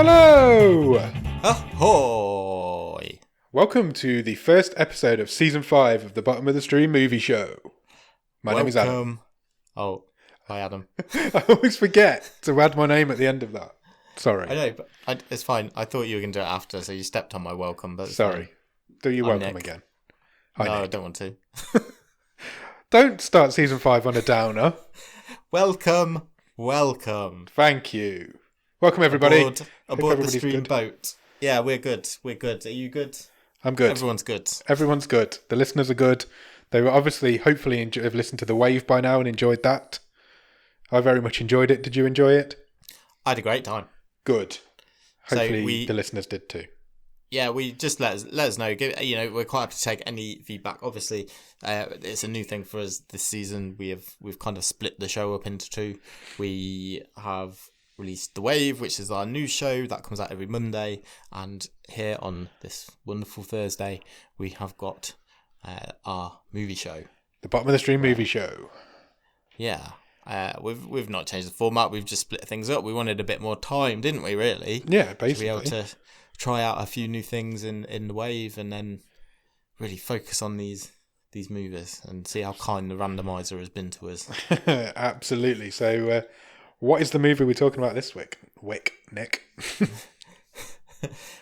Hello! Ahoy! Welcome to the first episode of Season 5 of the Bottom of the Stream movie show. My name is Adam. Oh, hi Adam. I always forget to add my name at the end of that. Sorry. I know, but it's fine. I thought you were going to do it after, so you stepped on my welcome. But Sorry. Do you welcome Nick. again? No, Nick. I don't want to. Don't start Season 5 on a downer. Welcome. Thank you. Welcome everybody. Aboard the stream boat. Yeah, we're good. Are you good? I'm good. Everyone's good. Everyone's good. The listeners are good. They were obviously, hopefully, have listened to The Wave by now and enjoyed that. I very much enjoyed it. Did you enjoy it? I had a great time. Good. Hopefully So the listeners did too. Yeah, we just let us know. We're quite happy to take any feedback. Obviously, it's a new thing for us this season. We've kind of split the show up into two. We have released The Wave, which is our new show that comes out every Monday, and here on this wonderful Thursday, we have got our movie show, The Bottom of the Stream movie show. Yeah, we've not changed the format. We've just split things up. We wanted a bit more time, didn't we? Really? Yeah, basically. To be able to try out a few new things in The Wave, and then really focus on these movies and see how kind the randomizer has been to us. Absolutely. So, what is the movie we're talking about this week? Nick?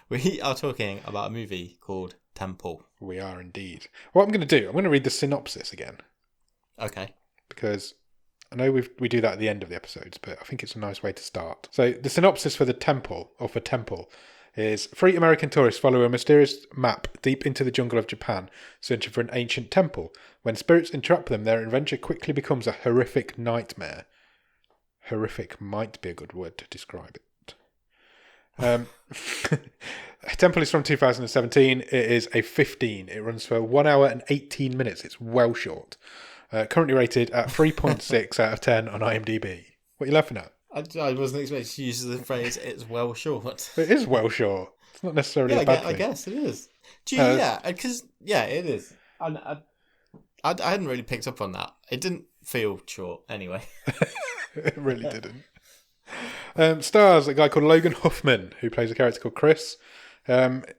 We are talking about a movie called Temple. We are indeed. What I'm going to do, I'm going to read the synopsis again. Okay. Because I know we do that at the end of the episodes, but I think it's a nice way to start. So, the synopsis for Temple is 3 American tourists follow a mysterious map deep into the jungle of Japan, searching for an ancient temple. When spirits entrap them, their adventure quickly becomes a horrific nightmare. Horrific might be a good word to describe it. Temple is from 2017. It is a 15. It runs for 1 hour and 18 minutes. It's well short. Currently rated at 3.6 out of 10 on IMDb. What are you laughing at? I wasn't expecting to use the phrase "it's well short." It is well short. It's not necessarily a bad thing. I guess it is. Because it is. I hadn't really picked up on that. It didn't feel short anyway. It really didn't. Stars a guy called Logan Huffman, who plays a character called Chris.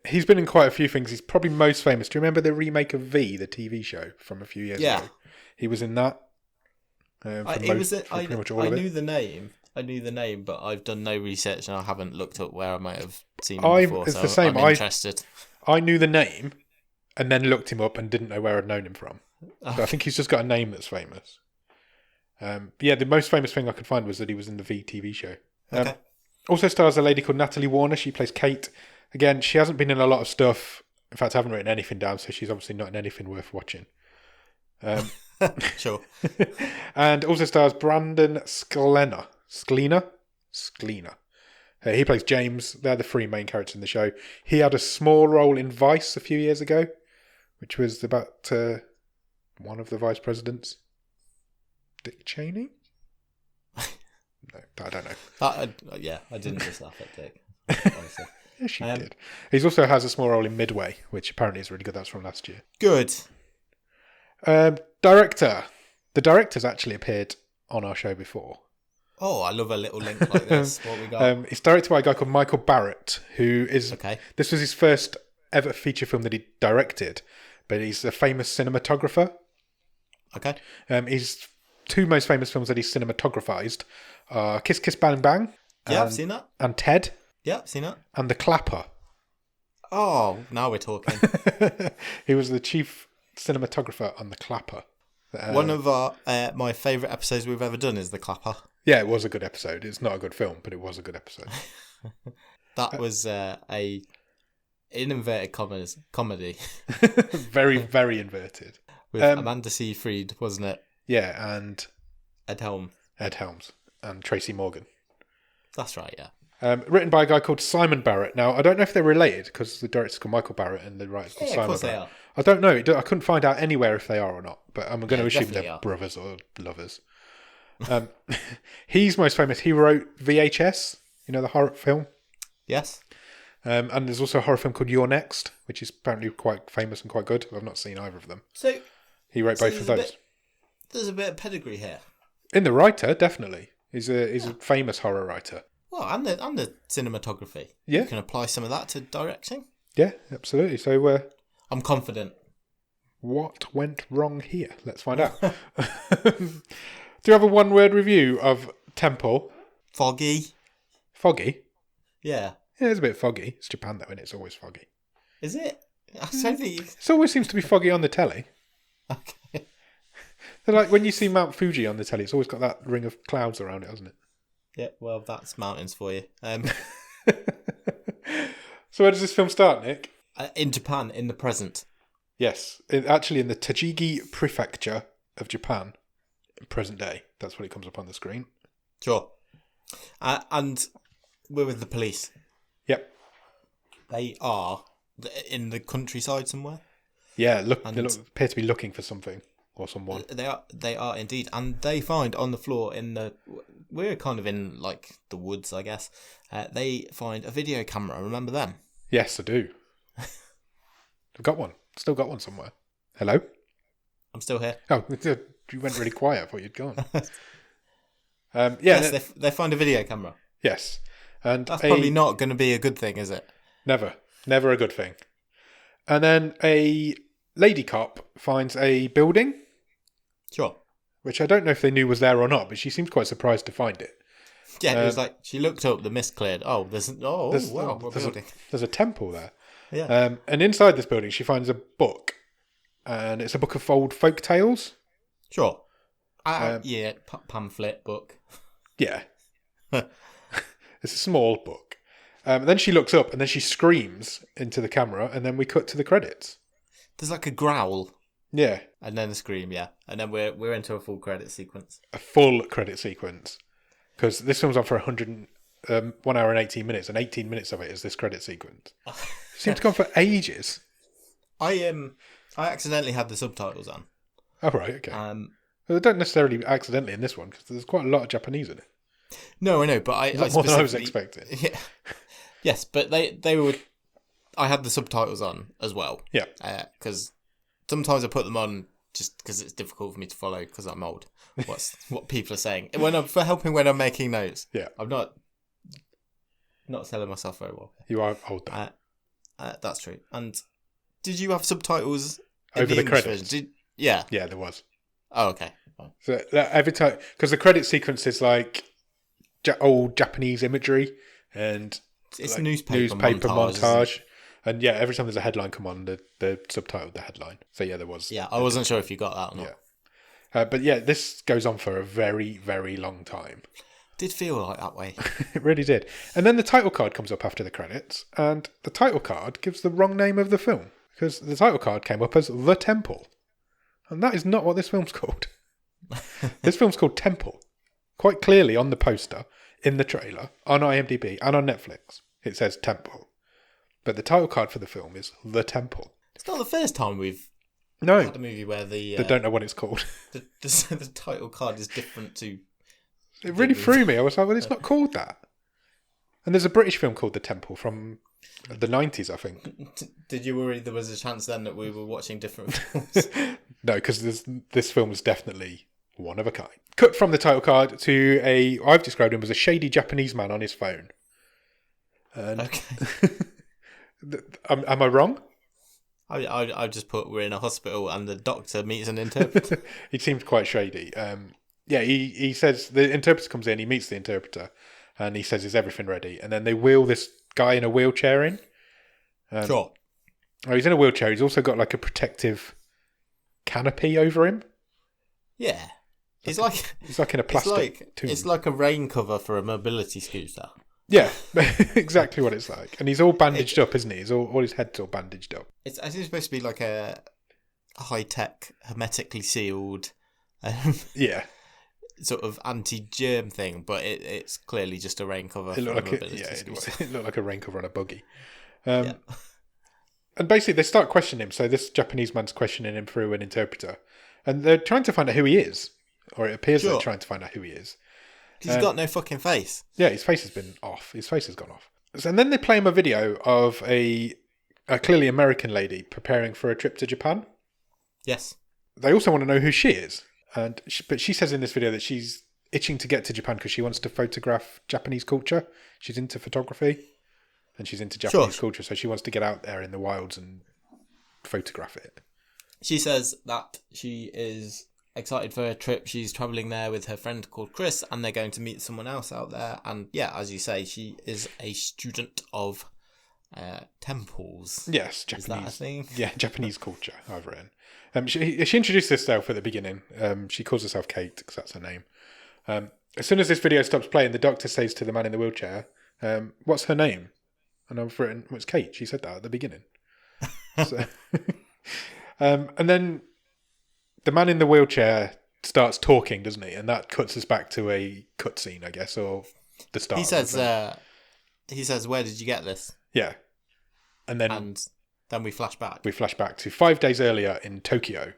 He's been in quite a few things. He's probably most famous. Do you remember the remake of V, the TV show from a few years ago? He was in that. I knew the name, but I've done no research and I haven't looked up where I might have seen him before. It's the same. I'm interested. I knew the name and then looked him up and didn't know where I'd known him from. Okay. So I think he's just got a name that's famous. The most famous thing I could find was that he was in the V TV show. Okay. Also stars a lady called Natalia Warner. She plays Kate. Again, she hasn't been in a lot of stuff. In fact, I haven't written anything down, so she's obviously not in anything worth watching. Sure. And also stars Brandon Sklenar. He plays James. They're the 3 main characters in the show. He had a small role in Vice a few years ago, which was about one of the vice presidents. Dick Cheney? No, I don't know. I didn't just laugh at Dick. Yes, you did. He also has a small role in Midway, which apparently is really good. That's from last year. Good. Director. The director's actually appeared on our show before. Oh, I love a little link like this. What we got? It's directed by a guy called Michael Barrett, who is... Okay. This was his first ever feature film that he directed, but he's a famous cinematographer. Okay. His 2 most famous films that he's cinematographized are Kiss Kiss Bang Bang. Yeah, I've seen that. And Ted. Yeah, I've seen that. And The Clapper. Oh, now we're talking. He was the chief cinematographer on The Clapper. One of my favourite episodes we've ever done is The Clapper. Yeah, it was a good episode. It's not a good film, but it was a good episode. That was in inverted commas, comedy. Very, very inverted. With Amanda Seyfried, wasn't it? Yeah, and... Ed Helms. And Tracy Morgan. That's right, yeah. Written by a guy called Simon Barrett. Now, I don't know if they're related, because the director's called Michael Barrett and the writer's called Simon Barrett. They are. I don't know. I couldn't find out anywhere if they are or not, but I'm going to assume they're brothers or lovers. He's most famous. He wrote VHS, the horror film. Yes. And there's also a horror film called You're Next, which is apparently quite famous and quite good. I've not seen either of them. So he wrote both of those. There's a bit of pedigree here. In the writer, definitely. He's a famous horror writer. Well, and the cinematography. Yeah. You can apply some of that to directing. Yeah, absolutely. So, I'm confident. what went wrong here? Let's find out. Do you have a one-word review of Temple? Foggy. Foggy? Yeah. Yeah, it's a bit foggy. It's Japan, though, and it's always foggy. Is it? I don't think. It always seems to be foggy on the telly. Okay. So, like when you see Mount Fuji on the telly, it's always got that ring of clouds around it, hasn't it? Yeah. Well, that's mountains for you. So, where does this film start, Nick? In Japan, in the present. Yes, actually in the Tajigi Prefecture of Japan, present day. That's what it comes up on the screen. Sure. And we're with the police. Yep. They are in the countryside somewhere. Yeah, they appear to be looking for something or someone. They are indeed, and they find on the floor we're kind of in like the woods, I guess. They find a video camera. Remember them? Yes, I do. I've got one. Still got one somewhere. Hello? I'm still here. Oh, you went really quiet. I thought you'd gone. Yes, they find a video camera. Yes. And that's probably not going to be a good thing, is it? Never. Never a good thing. And then a lady cop finds a building. Sure. Which I don't know if they knew was there or not, but she seemed quite surprised to find it. Yeah, it was like, she looked up, the mist cleared. Oh, there's a building. There's a temple there. Yeah. And inside this building, she finds a book. And it's a book of old folk tales. Sure. Yeah, pamphlet book. Yeah. It's a small book. Then she looks up and then she screams into the camera and then we cut to the credits. There's like a growl. Yeah. And then a scream, yeah. And then we're into a full credit sequence. A full credit sequence. Because this film's on for 1 hour and 18 minutes, and 18 minutes of it is this credit sequence. It seems to go on for ages. I accidentally had the subtitles on. Oh, right, okay. Well, they don't necessarily accidentally in this one, because there's quite a lot of Japanese in it. No, I know, but I more than I was expecting. Yeah. Yes, but they were. I had the subtitles on as well. Yeah. Because sometimes I put them on just because it's difficult for me to follow because I'm old. What people are saying when I'm making notes. Yeah. I'm not selling myself very well. You are old though. That's true. And did you have subtitles over the credits? Yeah. Yeah, there was. Oh, okay. Fine. So every time, because the credit sequence is like old Japanese imagery and it's like newspaper montage. And yeah, every time there's a headline come on, the subtitled the headline. So yeah, there was. Yeah, I wasn't sure if you got that or not. Yeah. But yeah, this goes on for a very, very long time. Did feel like that way. It really did. And then the title card comes up after the credits, and the title card gives the wrong name of the film because the title card came up as The Temple. And that is not what this film's called. This film's called Temple. Quite clearly on the poster, in the trailer, on IMDb, and on Netflix, it says Temple. But the title card for the film is The Temple. It's not the first time we've had a movie where they don't know what it's called. The title card is different to... It really threw me. I was like, well, it's not called that. And there's a British film called The Temple from the 90s, I think. Did you worry there was a chance then that we were watching different films? No, because this film is definitely one of a kind. Cut from the title card to I've described him as a shady Japanese man on his phone. And okay. Am I wrong? I just put we're in a hospital and the doctor meets an interpreter. He seemed quite shady. He says the interpreter comes in, he meets the interpreter, and he says, is everything ready? And then they wheel this guy in a wheelchair in. Sure. Oh, he's in a wheelchair. He's also got like a protective canopy over him. Yeah. He's like in a plastic tomb. It's like a rain cover for a mobility scooter. Yeah, exactly what it's like. And he's all bandaged up, isn't he? All his head's all bandaged up. I think it's supposed to be like a high-tech, hermetically sealed sort of anti-germ thing, but it's clearly just a rain cover. It looked like a rain cover on a buggy. And basically they start questioning him. So this Japanese man's questioning him through an interpreter. And they're trying to find out who he is. Or it appears they're trying to find out who he is. He's got no fucking face. Yeah, his face has been off. His face has gone off. And then they play him a video of a clearly American lady preparing for a trip to Japan. Yes. They also want to know who she is. But she says in this video that she's itching to get to Japan because she wants to photograph Japanese culture. She's into photography and she's into Japanese culture, so she wants to get out there in the wilds and photograph it. She says that she is excited for a trip. She's travelling there with her friend called Chris, and they're going to meet someone else out there. And yeah, as you say, she is a student of temples. Yes, Japanese. Is that a thing? Yeah, Japanese culture, I've written. She introduced herself at the beginning. She calls herself Kate because that's her name. As soon as this video stops playing, the doctor says to the man in the wheelchair, what's her name? And I've written, well, it's Kate. She said that at the beginning. So, and then the man in the wheelchair starts talking, doesn't he? And that cuts us back to a cutscene, I guess, or the start. He says, "Where did you get this?" Yeah. And then we flash back. We flash back to 5 days earlier in Tokyo.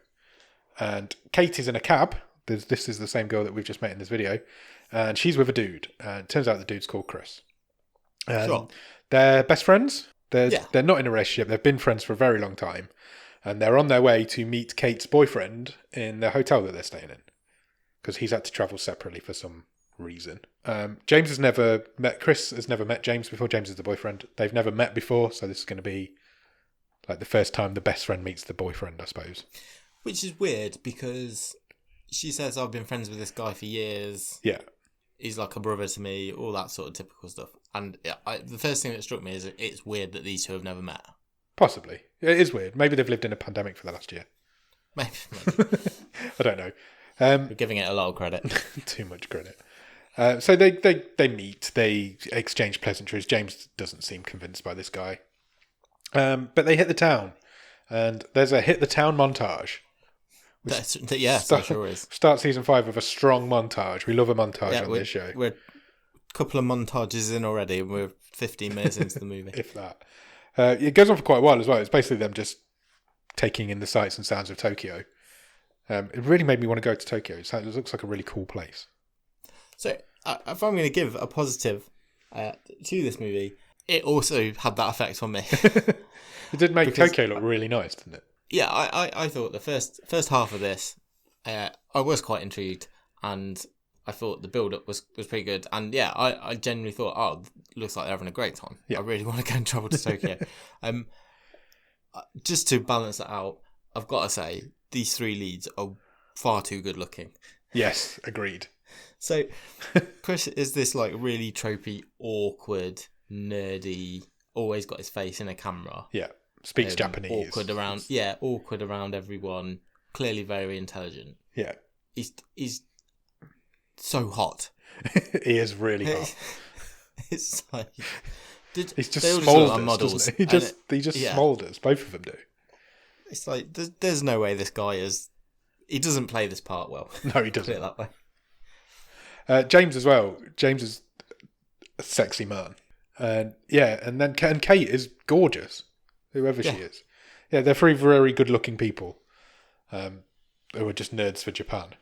And Kate is in a cab. This is the same girl that we've just met in this video. And she's with a dude. And it turns out the dude's called Chris. Sure. They're best friends. They're not in a relationship. They've been friends for a very long time. And they're on their way to meet Kate's boyfriend in the hotel that they're staying in. Because he's had to travel separately for some reason. James has never met... Chris has never met James before. James is the boyfriend. They've never met before, so this is going to be like the first time the best friend meets the boyfriend, I suppose. Which is weird, because she says, I've been friends with this guy for years. Yeah. He's like a brother to me, all that sort of typical stuff. And the first thing that struck me is it's weird that these two have never met. Possibly. It is weird. Maybe they've lived in a pandemic for the last year. Maybe. I don't know. We're giving it a lot of credit. Too much credit. So they meet, they exchange pleasantries. James doesn't seem convinced by this guy. But they hit the town. And there's a hit the town montage. Sure is. Start season 5 with a strong montage. We love a montage on this show. We're a couple of montages in already, and we're 15 minutes into the movie. If that. It goes on for quite a while as well. It's basically them just taking in the sights and sounds of Tokyo. It really made me want to go to Tokyo. It looks like a really cool place. So, if I'm going to give a positive to this movie, it also had that effect on me. It did make Tokyo look really nice, didn't it? Yeah, I thought the first half of this, I was quite intrigued, and I thought the build-up was pretty good. And yeah, I genuinely thought, looks like they're having a great time. Yeah. I really want to go and travel to Tokyo. Just to balance that out, I've got to say, these three leads are far too good looking. Yes, agreed. So, Chris is this like really tropey, awkward, nerdy, always got his face in a camera. Yeah, speaks Japanese. Awkward around everyone. Clearly very intelligent. Yeah. He's so hot. He is really hot. It's like... He's just smoulders, doesn't he? He just smoulders. Both of them do. It's like, there's no way this guy is... He doesn't play this part well. No, he doesn't. Put it that way. James as well. James is a sexy man. And Kate is gorgeous, whoever she is. Yeah, they're three very good-looking people who are just nerds for Japan.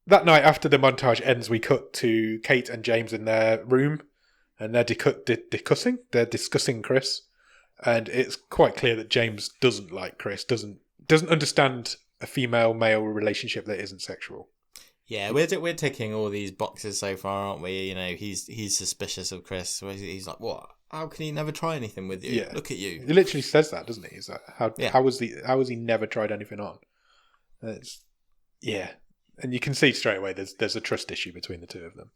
That night, after the montage ends, we cut to Kate and James in their room, and they're discussing. They're discussing Chris, and it's quite clear that James doesn't like Chris, doesn't understand a female-male relationship that isn't sexual. Yeah, we're ticking all these boxes so far, aren't we? You know, he's suspicious of Chris. He's like, what? How can he never try anything with you? Yeah. Look at you. He literally says that, doesn't he? He's like, how has he never tried anything on? And you can see straight away there's a trust issue between the two of them.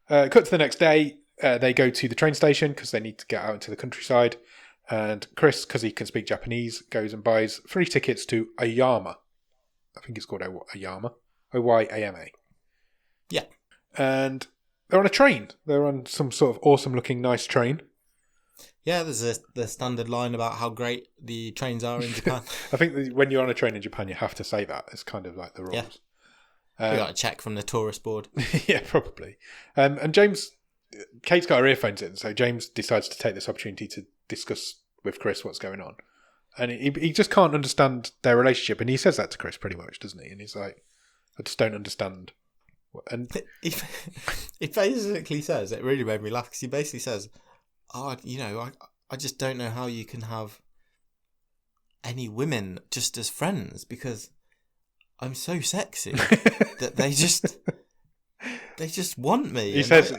Cut to the next day. They go to the train station because they need to get out into the countryside. And Chris, because he can speak Japanese, goes and buys 3 tickets to Oyama. I think it's called Oyama. Oyama. Yeah. And they're on a train. They're on some sort of awesome-looking, nice train. Yeah, there's the standard line about how great the trains are in Japan. I think when you're on a train in Japan, you have to say that. It's kind of like the rules. Yeah. We got a check from the tourist board. Yeah, probably. And Kate's got her earphones in, so James decides to take this opportunity to discuss with Chris what's going on. And he just can't understand their relationship, and he says that to Chris pretty much, doesn't he? And he's like, I just don't understand. And he basically says, it really made me laugh, because he basically says, I just don't know how you can have any women just as friends because I'm so sexy that they just want me. He says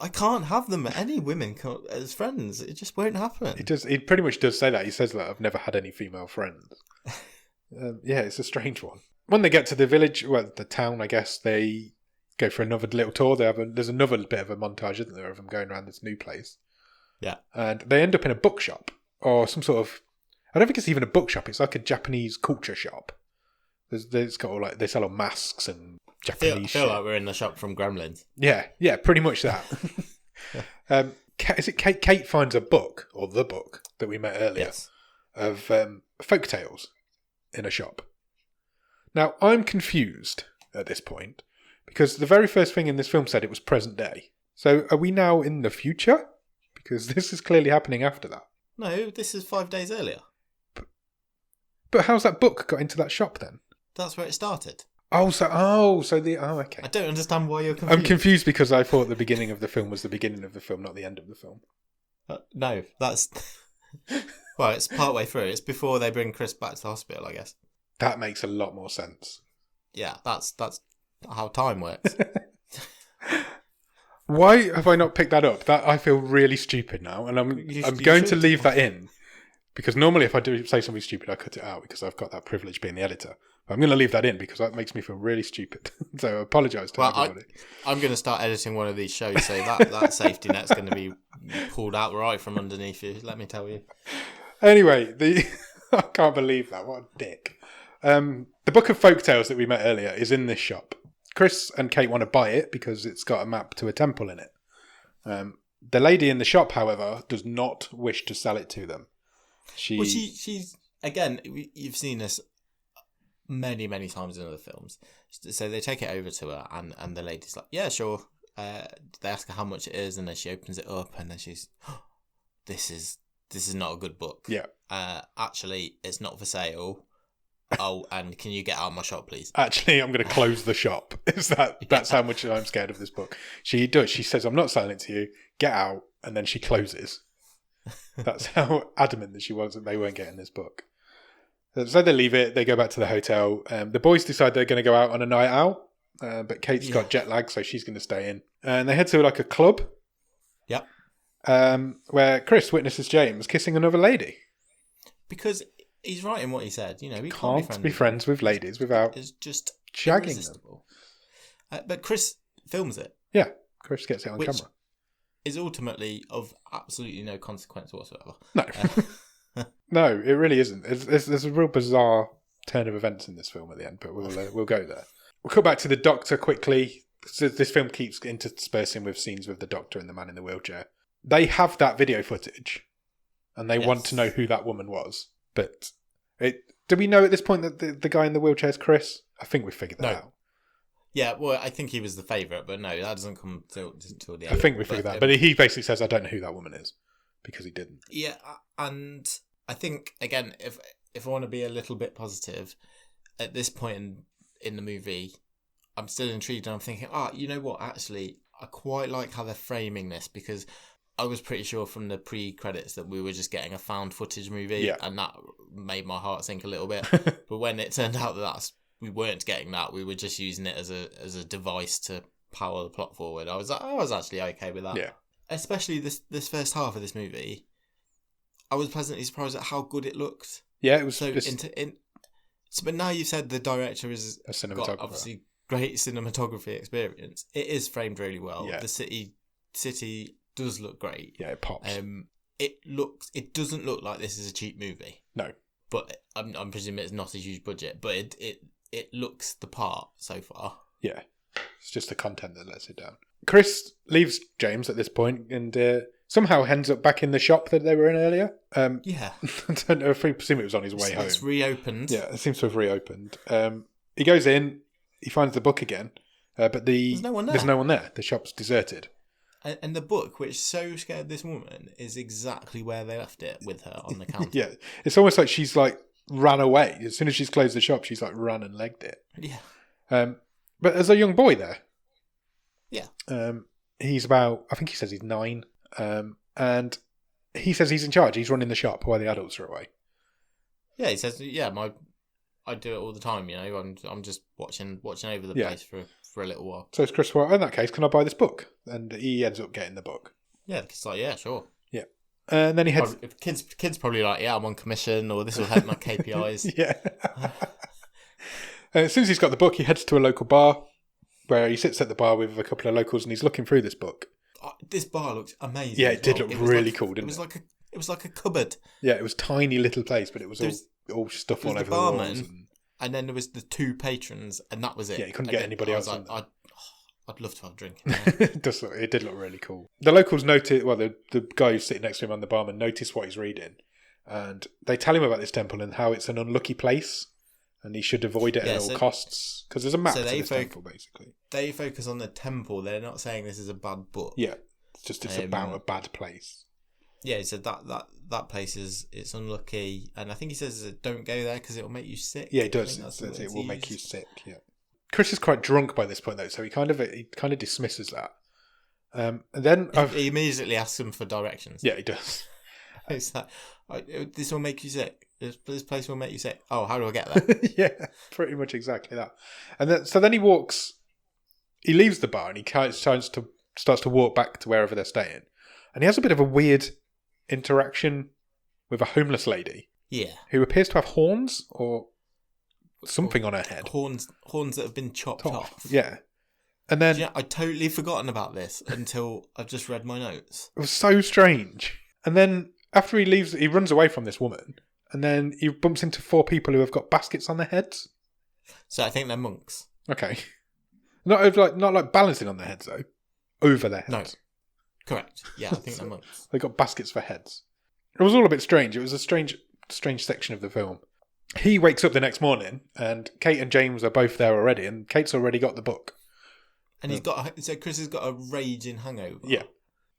I can't have them any women as friends. It just won't happen. He pretty much does say that. He says that I've never had any female friends. Yeah, it's a strange one. When they get to the village, well, the town, I guess, they go for another little tour. There's another bit of a montage, isn't there, of them going around this new place. Yeah. And they end up in a bookshop or some sort of... I don't think it's even a bookshop. It's like a Japanese culture shop. There's got all they sell all masks and Japanese I feel like we're in the shop from Gremlins. Yeah, pretty much that. Is it Kate finds a book, or the book that we met earlier, yes, of folk tales in a shop. Now, I'm confused at this point because the very first thing in this film said it was present day. So are we now in the future? Because this is clearly happening after that. No, this is 5 days earlier. But how's that book got into that shop then? That's where it started. Okay. I don't understand why you're confused. I'm confused because I thought the beginning of the film was the beginning of the film, not the end of the film. No, that's... Well, it's partway through. It's before they bring Chris back to the hospital, I guess. That makes a lot more sense. Yeah, that's how time works. Why have I not picked that up? That I feel really stupid now, and I'm going to leave that in because normally if I do say something stupid, I cut it out because I've got that privilege being the editor. But I'm going to leave that in because that makes me feel really stupid. So I apologise to everybody. I'm going to start editing one of these shows, so that safety net's going to be pulled out right from underneath you. Let me tell you. Anyway, I can't believe that. What a dick. The book of folktales that we met earlier is in this shop. Chris and Kate want to buy it because it's got a map to a temple in it. The lady in the shop, however, does not wish to sell it to them. She's again, you've seen this many, many times in other films. So they take it over to her and the lady's like, yeah, sure. They ask her how much it is and then she opens it up and then she's, this is not a good book. Yeah. Actually, it's not for sale. Oh, and can you get out of my shop, please? Actually, I'm going to close the shop. That's how much I'm scared of this book. She does. She says, I'm not selling it to you. Get out. And then she closes. That's how adamant that she was that they weren't getting this book. So they leave it. They go back to the hotel. The boys decide they're going to go out on a night out. But Kate's got jet lag, so she's going to stay in. And they head to like a club. Yep. Where Chris witnesses James kissing another lady. Because he's right in what he said. You know, he can't be friends with ladies without it's just shagging them. But Chris films it. Yeah, Chris gets it on camera. Is ultimately of absolutely no consequence whatsoever. No. No, it really isn't. There's a real bizarre turn of events in this film at the end, but we'll go there. We'll come back to the doctor quickly. So this film keeps interspersing with scenes with the doctor and the man in the wheelchair. They have that video footage, and they want to know who that woman was. But do we know at this point that the guy in the wheelchair is Chris? I think we figured that out. Yeah, well, I think he was the favourite, but no, that doesn't come till the end. I think we figured that. But he basically says, I don't know who that woman is, because he didn't. Yeah, and I think, again, if I want to be a little bit positive, at this point in the movie, I'm still intrigued and I'm thinking, you know what, actually, I quite like how they're framing this, because I was pretty sure from the pre-credits that we were just getting a found footage movie, and that made my heart sink a little bit. But when it turned out that we weren't getting that, we were just using it as a device to power the plot forward, I was actually okay with that. Yeah. Especially this first half of this movie, I was pleasantly surprised at how good it looked. Yeah, it was. But now you've said the director is a cinematographer. Got obviously great cinematography experience. It is framed really well. Yeah. The city does look great. Yeah, it pops. It doesn't look like this is a cheap movie. No. But I'm presuming it's not a huge budget, but it looks the part so far. Yeah. It's just the content that lets it down. Chris leaves James at this point and somehow ends up back in the shop that they were in earlier. Yeah. I don't know if we presume it was on his way home. It's reopened. Yeah, it seems to have reopened. He goes in, he finds the book again, but there's no one there. The shop's deserted. And the book, which so scared this woman, is exactly where they left it with her on the counter. Yeah, it's almost like she's like ran away. As soon as she's closed the shop, she's like run and legged it. Yeah. But there's a young boy there. Yeah. He's about, I think he says he's 9. And he says he's in charge. He's running the shop while the adults are away. Yeah, he says, yeah, I do it all the time. I'm just watching over the Yeah. place for a little while. So it's Chris, well, in that case, can I buy this book? And he ends up getting the book. Yeah, it's like, yeah, sure. Yeah. And then he heads... If kids probably like, yeah, I'm on commission, or this will help my KPIs. Yeah. As soon as he's got the book, he heads to a local bar where he sits at the bar with a couple of locals and he's looking through this book. This bar looked amazing. Yeah, it did look really cool, didn't it? It was like a cupboard. Yeah, it was a tiny little place, but it was all stuff all over the walls. And then there was the two patrons, and that was it. Yeah, you couldn't get anybody else in there. I'd love to have a drink. It did look really cool. The locals notice, well, the guy who's sitting next to him and the barman notice what he's reading, and they tell him about this temple and how it's an unlucky place, and he should avoid it at all costs, because there's a map to this temple, basically. They focus on the temple. They're not saying this is a bad book. Yeah, it's about a bad place. Yeah, he said that place it's unlucky, and I think he says don't go there because it will make you sick. Yeah, he does. It says it will make you sick. Yeah. Chris is quite drunk by this point, though, so he kind of dismisses that. And then he immediately asks him for directions. Yeah, he does. It's like, this will make you sick. This place will make you sick. Oh, how do I get there? Yeah, pretty much exactly that. And then he walks. He leaves the bar and he starts to walk back to wherever they're staying, and he has a bit of a weird interaction with a homeless lady. Yeah, who appears to have horns or something on her head. Horns that have been chopped off. Yeah. And then I'd totally forgotten about this until I've just read my notes. It was so strange. And then after he leaves, he runs away from this woman, and then he bumps into 4 people who have got baskets on their heads. So I think they're monks. Okay. Not like balancing on their heads though. Over their heads. No. Correct. Yeah, I think they're monks. They got baskets for heads. It was all a bit strange. It was a strange section of the film. He wakes up the next morning, and Kate and James are both there already, and Kate's already got the book. And Chris has got a raging hangover. Yeah.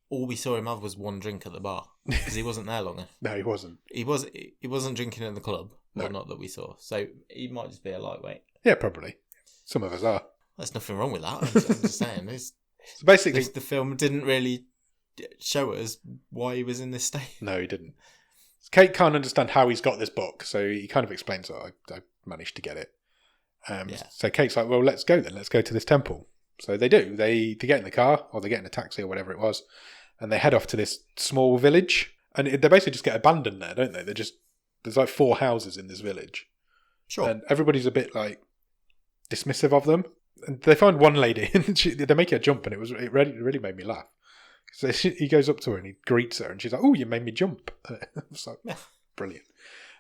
All we saw him have was one drink at the bar because he wasn't there long enough. No, he wasn't. He wasn't drinking in the club, or not that we saw. So he might just be a lightweight. Yeah, probably. Some of us are. There's nothing wrong with that. I'm just saying. So basically, the film didn't really show us why he was in this state. No, he didn't. Kate can't understand how he's got this book, so he kind of explains that I managed to get it. So Kate's like, well, let's go then. Let's go to this temple. So they do. They get in the car, or they get in a taxi or whatever it was, and they head off to this small village. And they basically just get abandoned there, don't they? There's like 4 houses in this village. Sure. And everybody's a bit like dismissive of them. And they find one lady, and they make her jump, and it really made me laugh. So he goes up to her and he greets her, and she's like, "Oh, you made me jump." It's like, brilliant.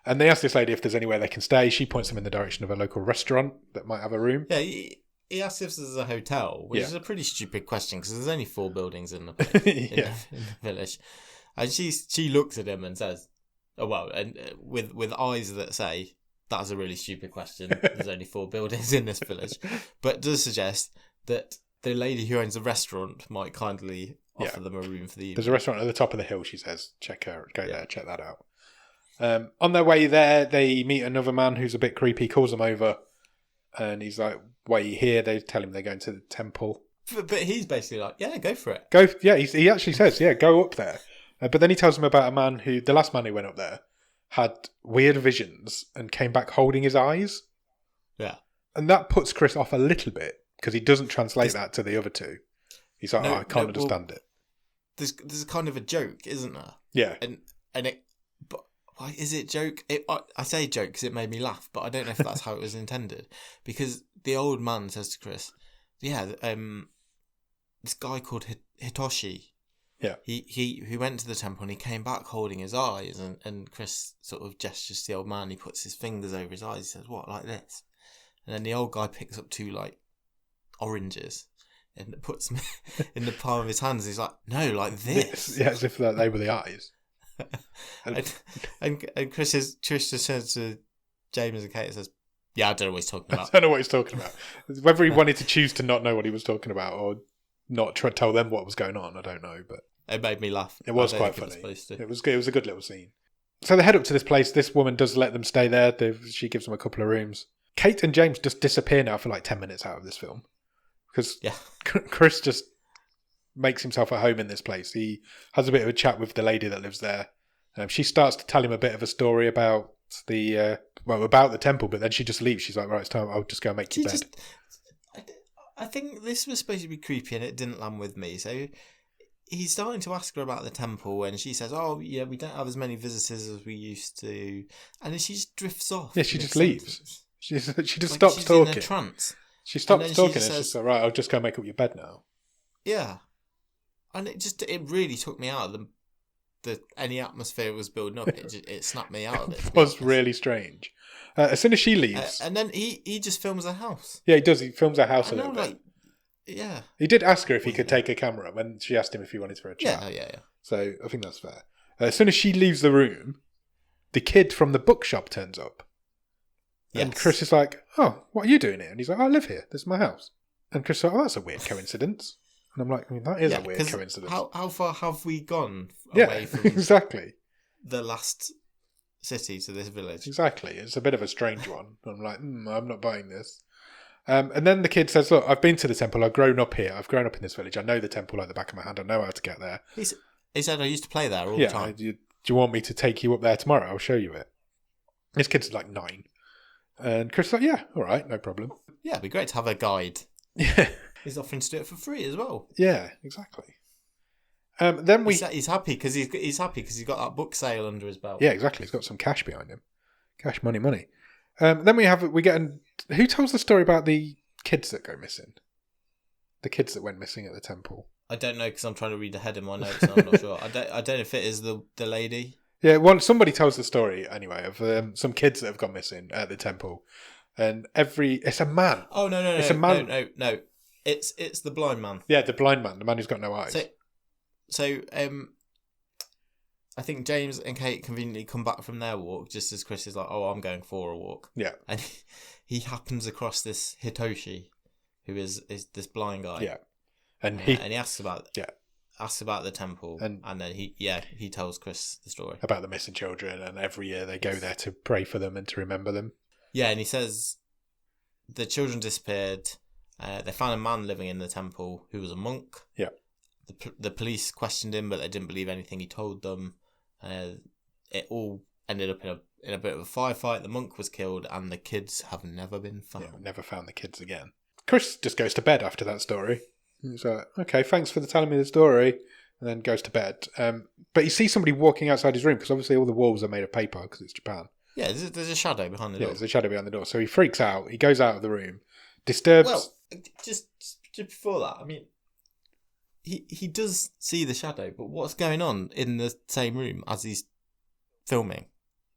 And they ask this lady if there's anywhere they can stay. She points them in the direction of a local restaurant that might have a room. Yeah, he asks if there's a hotel, which is a pretty stupid question because there's only 4 buildings in the place, in the village. And she looks at him and says, "Oh well," and with eyes that say, "That's a really stupid question. There's only 4 buildings in this village," but does suggest that the lady who owns the restaurant might kindly offer them a room for the evening. There's a restaurant at the top of the hill, she says. Go there, check that out. On their way there, they meet another man who's a bit creepy, calls them over, and he's like, "Why are you here?" They tell him they're going to the temple. But he's basically like, "Yeah, go for it." He actually says, "Yeah, go up there." But then he tells them about a man the last man who went up there, had weird visions and came back holding his eyes. Yeah. And that puts Chris off a little bit, because he doesn't translate that to the other 2. He's like, I can't understand it. There's kind of a joke, isn't there? Yeah. But why is it joke? I say joke because it made me laugh, but I don't know if that's how it was intended. Because the old man says to Chris, this guy called Hitoshi. Yeah. He went to the temple and he came back holding his eyes, and Chris sort of gestures to the old man. He puts his fingers over his eyes. He says, "What, like this?" And then the old guy picks up 2 like oranges and puts them in the palm of his hands. He's like, "No, like this." Yeah, as if they were the eyes. and Chris just says to James and Kate and says, "Yeah, I don't know what he's talking about." I don't know what he's talking about. Whether he wanted to choose to not know what he was talking about or not try to tell them what was going on, I don't know. But it made me laugh. It was quite funny. It was a good little scene. So they head up to this place. This woman does let them stay there. She gives them a couple of rooms. Kate and James just disappear now for like 10 minutes out of this film. Because Chris just makes himself at home in this place. He has a bit of a chat with the lady that lives there. She starts to tell him a bit of a story about about the temple, but then she just leaves. She's like, right, it's time. I'll just go and make your bed. I think this was supposed to be creepy, and it didn't land with me. So he's starting to ask her about the temple, and she says, "Oh, yeah, we don't have as many visitors as we used to," and then she just drifts off. Yeah, she just leaves. She just stops she's talking. In a trance. She stops talking. And she's like, right, I'll just go make up your bed now. Yeah, and it really took me out of any atmosphere was building up. It snapped me out of it. It was really strange. As soon as she leaves, and then he just films a house. Yeah, he does. He films a house a little bit. Yeah. He did ask her if he could take a camera when she asked him if he wanted for a chat. Yeah. So I think that's fair. As soon as she leaves the room, the kid from the bookshop turns up. Yes. And Chris is like, "Oh, what are you doing here?" And he's like, "I live here. This is my house." And Chris is like, "Oh, that's a weird coincidence." And I'm like, that is a weird coincidence. How far have we gone away from exactly the last city to this village? Exactly. It's a bit of a strange one. I'm like, I'm not buying this. And then the kid says, look, I've been to the temple. I've grown up here. I've grown up in this village. I know the temple like the back of my hand. I know how to get there. He said, I used to play there all the time. Do you want me to take you up there tomorrow? I'll show you it. This kid's like 9. And Chris is like, yeah, all right, no problem. Yeah, it'd be great to have a guide. Yeah. He's offering to do it for free as well. Yeah, exactly. Then he's happy because he's got that book sale under his belt. Yeah, exactly. He's got some cash behind him. Cash, money. Then who tells the story about the kids that go missing? The kids that went missing at the temple. I don't know because I'm trying to read ahead in my notes and I'm not sure. I don't know if it is the lady. Yeah, well, somebody tells the story anyway of some kids that have gone missing at the temple, and it's a man. Oh no! It's a man. No. It's the blind man. Yeah, the blind man, the man who's got no eyes. So I think James and Kate conveniently come back from their walk just as Chris is like, "Oh, I'm going for a walk." Yeah, and he happens across this Hitoshi, who is this blind guy. Yeah, and he asks about the temple, and then he tells Chris the story about the missing children, and every year they go there to pray for them and to remember them. Yeah, and he says the children disappeared. They found a man living in the temple who was a monk. Yeah. The police questioned him, but they didn't believe anything he told them. It all ended up in a bit of a firefight. The monk was killed, and the kids have never been found. Yeah, never found the kids again. Chris just goes to bed after that story. He's like, okay, thanks for telling me the story, and then goes to bed. But he sees somebody walking outside his room, because obviously all the walls are made of paper, because it's Japan. Yeah, there's a shadow behind the door. Yeah, there's a shadow behind the door. So he freaks out. He goes out of the room, disturbs... Well, just before that, I mean, he does see the shadow, but what's going on in the same room as he's filming?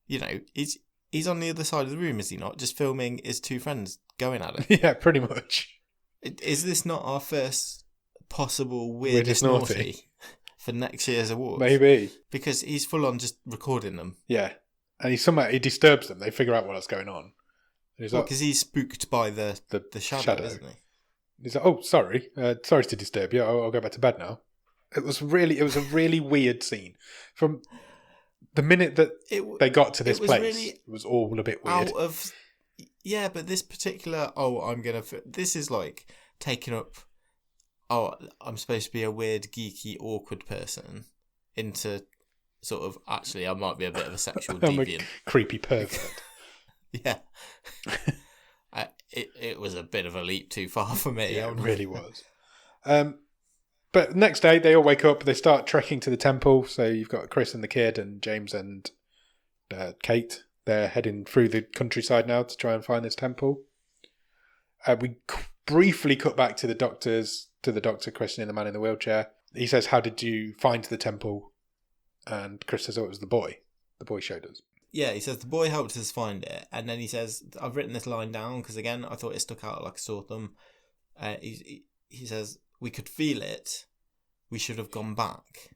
You know, he's on the other side of the room, is he not? Just filming his two friends going at it. Yeah, pretty much. Is this not our first possible weirdest naughty for next year's awards? Maybe. Because he's full on just recording them. Yeah. And he disturbs them. They figure out what's going on. Because he's spooked by the shadow, isn't he? He's like, oh, sorry. Sorry to disturb you. I'll go back to bed now. It was a really weird scene. From the minute that they got to this place, it was all a bit weird. Yeah, but this particular, this is like taking up, I'm supposed to be a weird, geeky, awkward person into sort of, actually, I might be a bit of a sexual deviant. A creepy pervert. Yeah. It was a bit of a leap too far for me. Yeah, it really was. But next day, they all wake up. They start trekking to the temple. So you've got Chris and the kid and James and Kate. They're heading through the countryside now to try and find this temple. We briefly cut back to the doctor questioning the man in the wheelchair. He says, how did you find the temple? And Chris says, it was the boy. The boy showed us. Yeah, he says the boy helped us find it, and then he says, I've written this line down because, again, I thought it stuck out like a sore thumb. He says, we could feel it. We should have gone back.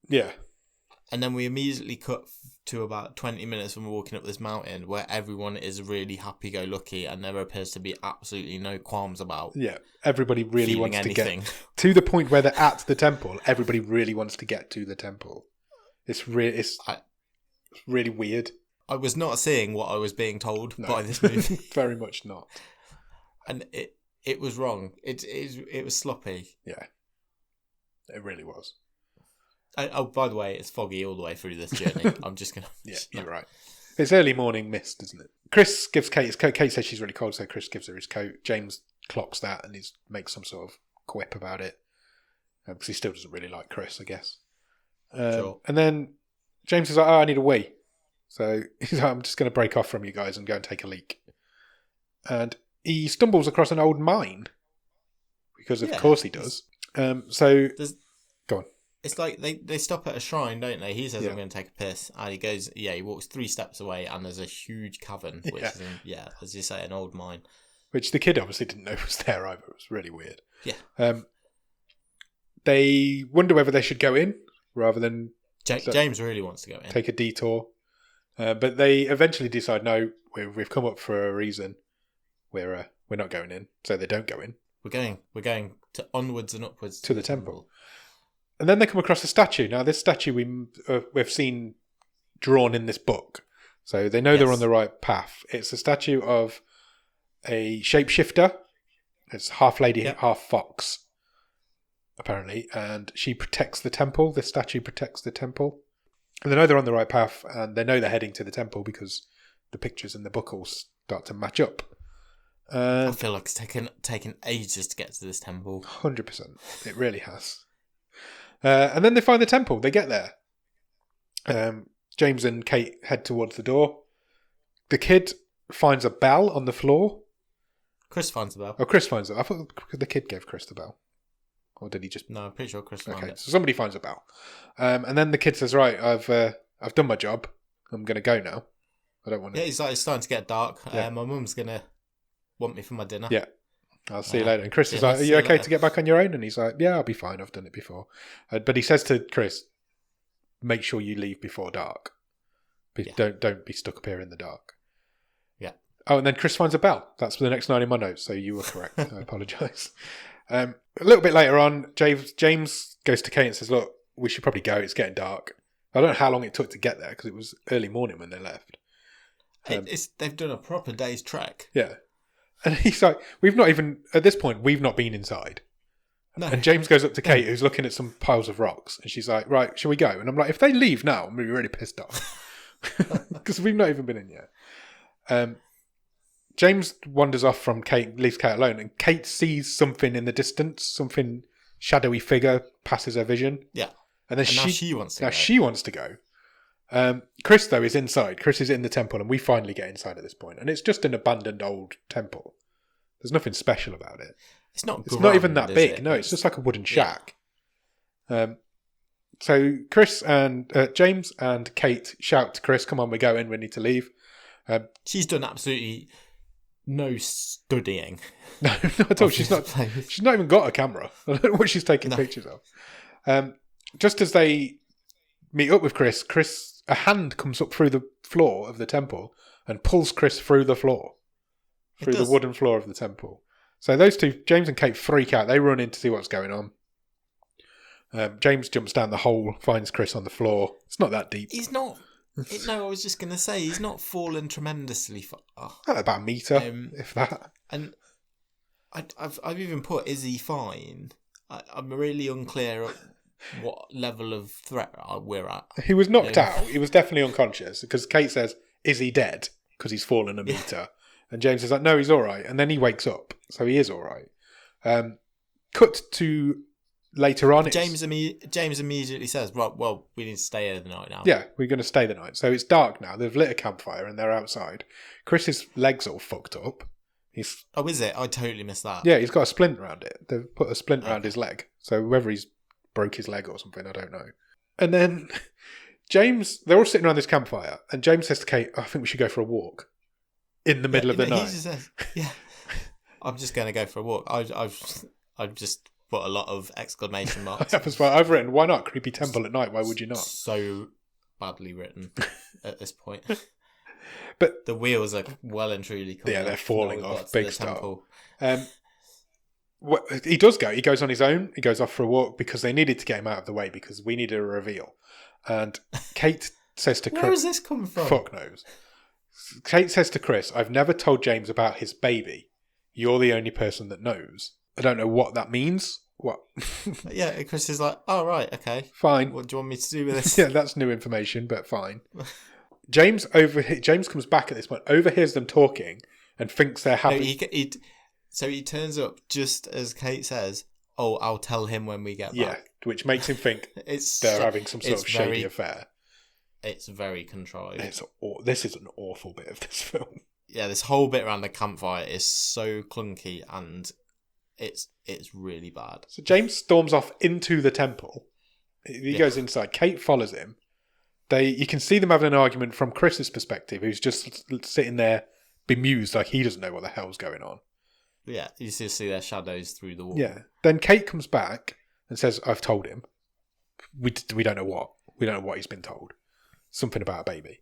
Yeah. And then we immediately cut to about 20 minutes when we're walking up this mountain where everyone is really happy-go-lucky and there appears to be absolutely no qualms about everybody really wants anything. To get to the point where they're at the temple. Everybody really wants to get to the temple. It's really weird. I was not seeing what I was being told by this movie. Very much not. And it was wrong. It was sloppy. Yeah. It really was. By the way, it's foggy all the way through this journey. I'm just going to... Yeah, you're right. It's early morning mist, isn't it? Chris gives Kate his coat. Kate says she's really cold, so Chris gives her his coat. James clocks that and he makes some sort of quip about it. Because he still doesn't really like Chris, I guess. Sure. And then James is like, I need a wee. So he's like, I'm just going to break off from you guys and go and take a leak. And he stumbles across an old mine. Because of course he does. Go on. It's like they stop at a shrine, don't they? He says, I'm going to take a piss. And he goes, he walks 3 steps away and there's a huge cavern, which is, as you say, an old mine. Which the kid obviously didn't know was there either. It was really weird. Yeah. They wonder whether they should go in rather than... James really wants to go in. Take a detour. But they eventually decide, no, we've come up for a reason. We're not going in. So they don't go in. We're going to onwards and upwards to the temple. And then they come across a statue. Now, this statue we've seen drawn in this book. So they know they're on the right path. It's a statue of a shapeshifter. It's half lady, half fox, apparently. And she protects the temple. This statue protects the temple. And they know they're on the right path. And they know they're heading to the temple because the pictures in the book all start to match up. I feel like it's taken ages to get to this temple. 100%. It really has. And then they find the temple. They get there. James and Kate head towards the door. The kid finds a bell on the floor. Chris finds the bell. Oh, Chris finds it. I thought the kid gave Chris the bell. Or did he just... No, I'm pretty sure Chris found it. So somebody finds a bell. And then the kid says, right, I've done my job. I'm going to go now. I don't want to... Yeah, it's starting to get dark. My mum's going to want me for my dinner. Yeah. I'll see you later. And Chris is like, are you okay to get back on your own? And he's like, yeah, I'll be fine. I've done it before. But he says to Chris, make sure you leave before dark. Don't be stuck up here in the dark. Yeah. Oh, and then Chris finds a bell. That's the next line in my notes. So you were correct. I apologise. A little bit later on, James goes to Kate and says, look, we should probably go. It's getting dark. I don't know how long it took to get there because it was early morning when they left. They've done a proper day's trek. Yeah. And he's like, at this point, we've not been inside. No. And James goes up to Kate, who's looking at some piles of rocks. And she's like, right, shall we go? And I'm like, if they leave now, I'm going to be really pissed off. Because we've not even been in yet. James wanders off from Kate, leaves Kate alone. And Kate sees something in the distance, something shadowy figure passes her vision. Yeah. And then now she wants to go. She wants to go. Chris, though, is inside. Chris is in the temple, and we finally get inside at this point. And it's just an abandoned old temple. There's nothing special about it. It's not even that big. No, it's just like a wooden shack. So Chris and James and Kate shout to Chris, come on, we're going, we need to leave. She's done absolutely no studying. No, not at all. She's not even got a camera. I don't know what she's taking pictures of. Just as they meet up with Chris, a hand comes up through the floor of the temple and pulls Chris through the floor. Through the wooden floor of the temple. So those two, James and Kate, freak out. They run in to see what's going on. James jumps down the hole, finds Chris on the floor. It's not that deep. He's not... No, I was just going to say, he's not fallen tremendously far. About a metre, if that. And I've even put, is he fine? I'm really unclear what level of threat we're at. He was knocked out. He was definitely unconscious because Kate says, is he dead? Because he's fallen a metre. And James is like, no, he's all right. And then he wakes up. So he is all right. Cut to later on. James immediately says, right, well, we need to stay here the night now. Yeah, we're going to stay the night. So it's dark now. They've lit a campfire and they're outside. Chris's leg's all fucked up. Oh, is it? I totally missed that. Yeah, he's got a splint around it. They've put a splint around his leg. So whether he's broke his leg or something, I don't know. And then James, they're all sitting around this campfire. And James says to Kate, I think we should go for a walk. In the middle of the night. He just says, I'm just going to go for a walk. I've just put a lot of exclamation marks. I've written, why not? Creepy temple at night, why would you not? So badly written at this point. But the wheels are well and truly coming they're falling off. Big start. He does go. He goes on his own. He goes off for a walk because they needed to get him out of the way because we needed a reveal. And Kate says to Chris... Where has this come from? Fuck knows. Kate says to Chris, I've never told James about his baby. You're the only person that knows. I don't know what that means. What? Yeah, Chris is like, oh, right, okay. Fine. What do you want me to do with this? Yeah, that's new information, but fine. James comes back at this point, overhears them talking, and thinks they're having... So he turns up just as Kate says, "Oh, I'll tell him when we get back." Yeah, which makes him think they're having some sort of shady affair. It's very contrived. This is an awful bit of this film. Yeah, this whole bit around the campfire is so clunky and it's really bad. So James storms off into the temple. He goes inside. Kate follows him. You can see them having an argument from Chris's perspective, who's just sitting there bemused, like he doesn't know what the hell's going on. Yeah, you just see their shadows through the wall. Yeah. Then Kate comes back and says, "I've told him. We don't know what. We don't know what he's been told. Something about a baby."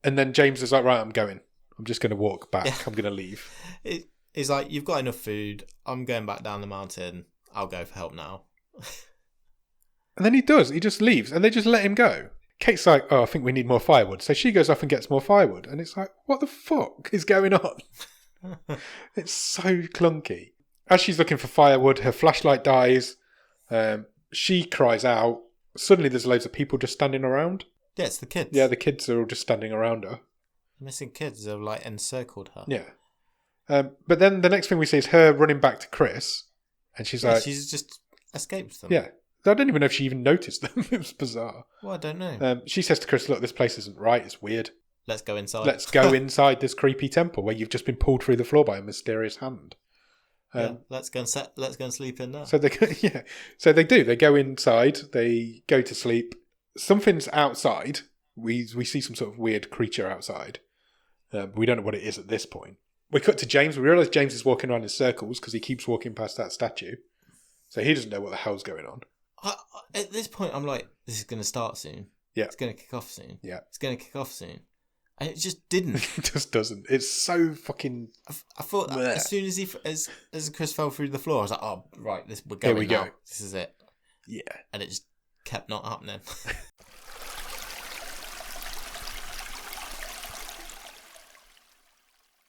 And then James is like, "Right, I'm going. I'm just going to walk back. Yeah. I'm going to leave." He's like, "You've got enough food. I'm going back down the mountain. I'll go for help now." And then he does. He just leaves and they just let him go. Kate's like, "Oh, I think we need more firewood." So she goes off and gets more firewood. And it's like, what the fuck is going on? It's so clunky. As she's looking for firewood, her flashlight dies. She cries out. Suddenly there's loads of people just standing around. Yeah, it's the kids. Yeah, the kids are all just standing around her. Missing kids have like encircled her. Yeah. But then the next thing we see is her running back to Chris. And she's like... She's just escaped them. Yeah. I don't even know if she even noticed them. It was bizarre. Well, I don't know. She says to Chris, "Look, this place isn't right. It's weird. Let's go inside. Let's go inside this creepy temple where you've just been pulled through the floor by a mysterious hand." Let's go and sleep in there. So so they do. They go inside. They go to sleep. Something's outside. We see some sort of weird creature outside. We don't know what it is at this point. We cut to James. We realise James is walking around in circles because he keeps walking past that statue. So he doesn't know what the hell's going on. At this point, I'm like, this is going to start soon. Yeah. It's going to kick off soon. Yeah. It's going to kick off soon. And it just didn't. It just doesn't. It's so fucking... I thought that as soon as as Chris fell through the floor, I was like, "Oh, right, we're going. Here we go. This is it." Yeah. And it just kept not happening.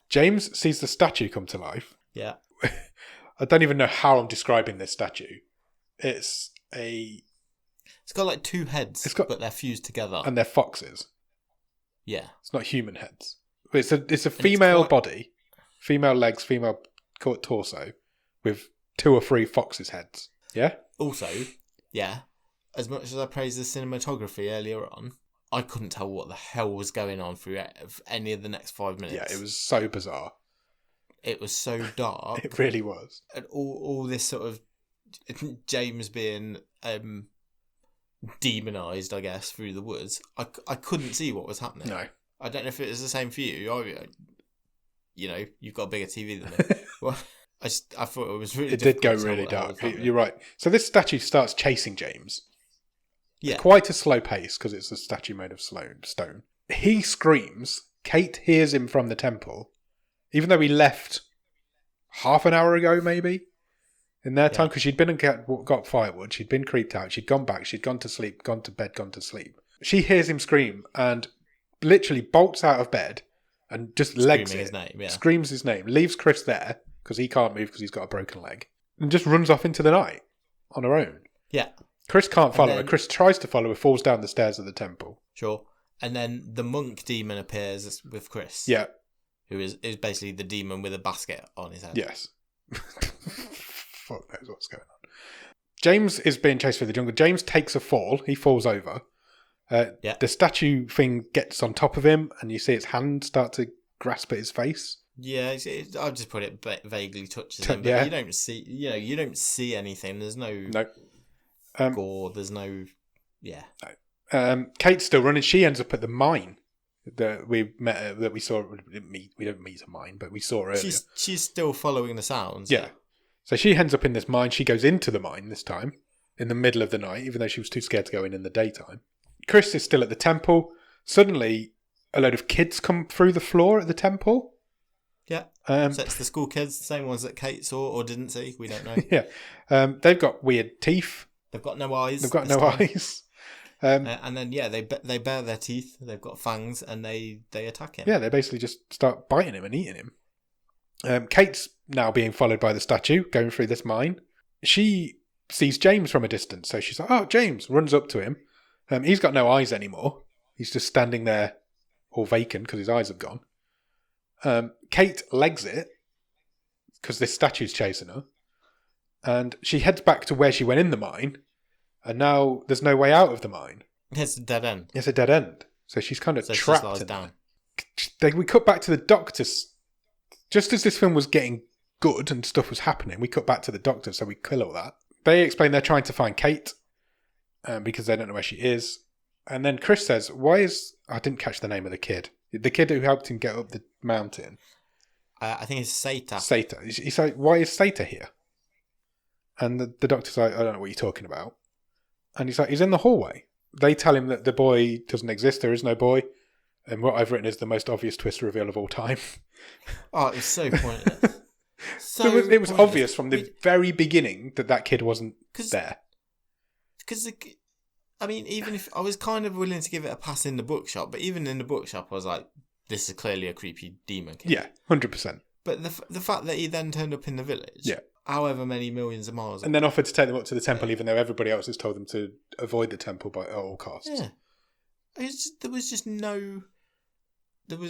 James sees the statue come to life. Yeah. I don't even know how I'm describing this statue. It's got like two heads, but they're fused together. And they're foxes. Yeah. It's not human heads. It's a female body, female legs, female torso, with 2 or 3 foxes' heads. Yeah? Also, yeah, as much as I praised the cinematography earlier on, I couldn't tell what the hell was going on through any of the next 5 minutes. Yeah, it was so bizarre. It was so dark. It really was. And all this sort of James being demonised, I guess, through the woods. I couldn't see what was happening. No. I don't know if it was the same for you. You've got a bigger TV than me. Well, I thought it was really. It did go really dark. You're right. So this statue starts chasing James. Yeah. Quite a slow pace because it's a statue made of stone. He screams. Kate hears him from the temple, even though he left half an hour ago, maybe. In their time, because she'd been and got firewood, she'd been creeped out, she'd gone back, she'd gone to sleep, gone to bed, gone to sleep. She hears him scream and literally bolts out of bed and just legs it. Screams his name, leaves Chris there because he can't move because he's got a broken leg, and just runs off into the night on her own. Yeah. Chris can't follow her. Chris tries to follow her, falls down the stairs of the temple. Sure. And then the monk demon appears with Chris. Yeah. Who is basically the demon with a basket on his head. Yes. Fuck knows what's going on. James is being chased through the jungle. James takes a fall. He falls over. The statue thing gets on top of him, and you see its hand start to grasp at his face. Yeah, I'll just put it vaguely touches him, but you don't see. You don't see anything. There's no gore. There's no. Yeah. No. Kate's still running. She ends up at the mine that we met. That we saw. We don't meet a mine, but we saw her earlier. She's still following the sounds. Yeah. So she ends up in this mine. She goes into the mine this time, in the middle of the night, even though she was too scared to go in the daytime. Chris is still at the temple. Suddenly, a load of kids come through the floor at the temple. Yeah. So it's the school kids, the same ones that Kate saw or didn't see. We don't know. Yeah. They've got weird teeth. They've got no eyes. Eyes. And then, they bare their teeth. They've got fangs, and they attack him. Yeah, they basically just start biting him and eating him. Kate's now being followed by the statue, going through this mine. She sees James from a distance, so she's like, "Oh, James!" Runs up to him. He's got no eyes anymore. He's just standing there, or vacant because his eyes have gone. Kate legs it because this statue's chasing her. And she heads back to where she went in the mine. And now there's no way out of the mine. It's a dead end. It's a dead end. So she's kind of trapped she just lies in down. We cut back to the doctors. Just as this film was getting good and stuff was happening, we cut back to the doctor, so we kill all that. They explain they're trying to find Kate because they don't know where she is. And then Chris says, I didn't catch the name of the kid. The kid who helped him get up the mountain. I think it's Sata. Sata. He's like, why is Sata here? And the doctor's like, I don't know what you're talking about. And he's like, he's in the hallway. They tell him that the boy doesn't exist. There is no boy. And what I've written is the most obvious twist reveal of all time. Oh, it's so pointless. It was obvious from the very beginning that kid wasn't there. Because, I mean, even if I was kind of willing to give it a pass in the bookshop, but even in the bookshop, I was like, this is clearly a creepy demon kid. Yeah, 100%. But the fact that he then turned up in the village, yeah, however many millions of miles, and then offered to take them up to the temple, even though everybody else has told them to avoid the temple by all costs. Yeah, there was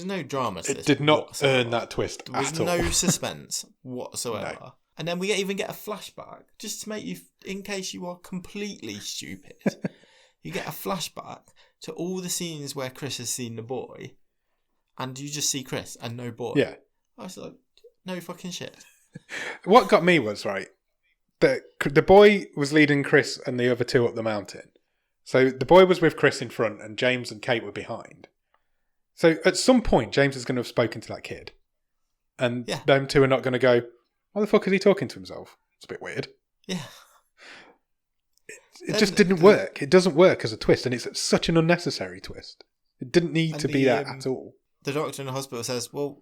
no drama to it this did not whatsoever. Earn that twist there was at all. no suspense whatsoever. No. And then we even get a flashback just to make you, in case you are completely stupid, you get a flashback to all the scenes where Chris has seen the boy, and you just see Chris and no boy. Yeah, I was like, no fucking shit. What got me was, right, that the boy was leading Chris and the other two up the mountain. So the boy was with Chris in front and James and Kate were behind. So at some point, James is going to have spoken to that kid. And them two are not going to go, why the fuck is he talking to himself? It's a bit weird. Yeah. It just didn't work. It doesn't work as a twist, and it's such an unnecessary twist. It didn't need to be that at all. The doctor in the hospital says, well,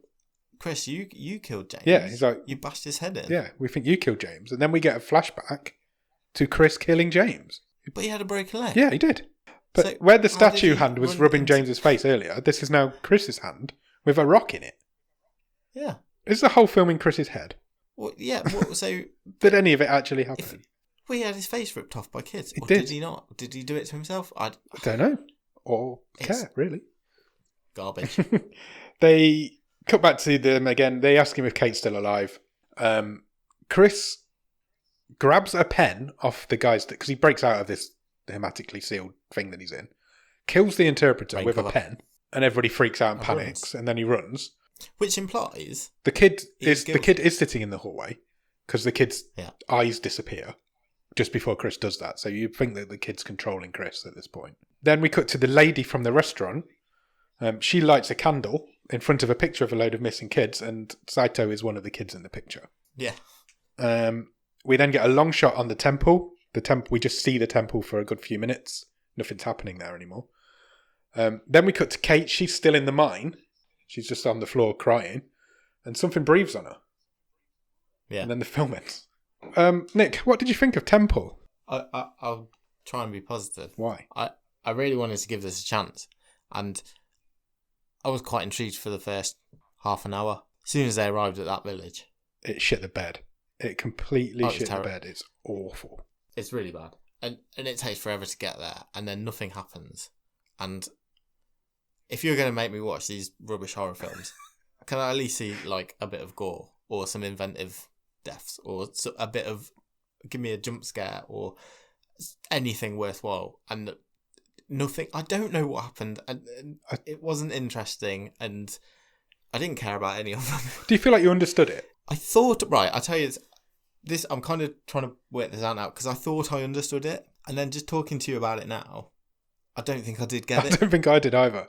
Chris, you killed James. Yeah, he's like, you bashed his head in. Yeah, we think you killed James. And then we get a flashback to Chris killing James. But he had a broken leg. Yeah, he did. But so where the statue hand was rubbing James's face earlier, this is now Chris's hand with a rock in it. Yeah. Is the whole film in Chris's head? Well, yeah. So did any of it actually happen? He had his face ripped off by kids. It or did. Did he not? Did he do it to himself? I don't know. Or care, really. Garbage. They cut back to them again. They ask him if Kate's still alive. Chris grabs a pen off the guy's... Because he breaks out of this hermetically sealed thing that he's in. Kills the interpreter with a pen. And everybody freaks out and panics. And then he runs. Which implies... The kid is sitting in the hallway. Because the kid's eyes disappear. Just before Chris does that. So you'd think that the kid's controlling Chris at this point. Then we cut to the lady from the restaurant. She lights a candle in front of a picture of a load of missing kids, and Saito is one of the kids in the picture. Yeah. We then get a long shot on the temple. We just see the temple for a good few minutes. Nothing's happening there anymore. Then we cut to Kate. She's still in the mine. She's just on the floor crying, and something breathes on her. Yeah. And then the film ends. Nick, what did you think of Temple? I'll try and be positive. Why? I really wanted to give this a chance, and I was quite intrigued for the first half an hour. As soon as they arrived at that village, it shit the bed. It completely shit the bed. It's awful. It's really bad, and it takes forever to get there, and then nothing happens. And if you're going to make me watch these rubbish horror films, can I at least see like a bit of gore or some inventive deaths or a bit of give me a jump scare or anything worthwhile? And nothing. I don't know what happened, and it wasn't interesting, and I didn't care about any of them. Do you feel like you understood it? I thought, right, I tell you this. I'm kind of trying to work this out now because I thought I understood it, and then just talking to you about it now, I don't think I did get it. I don't think I did either.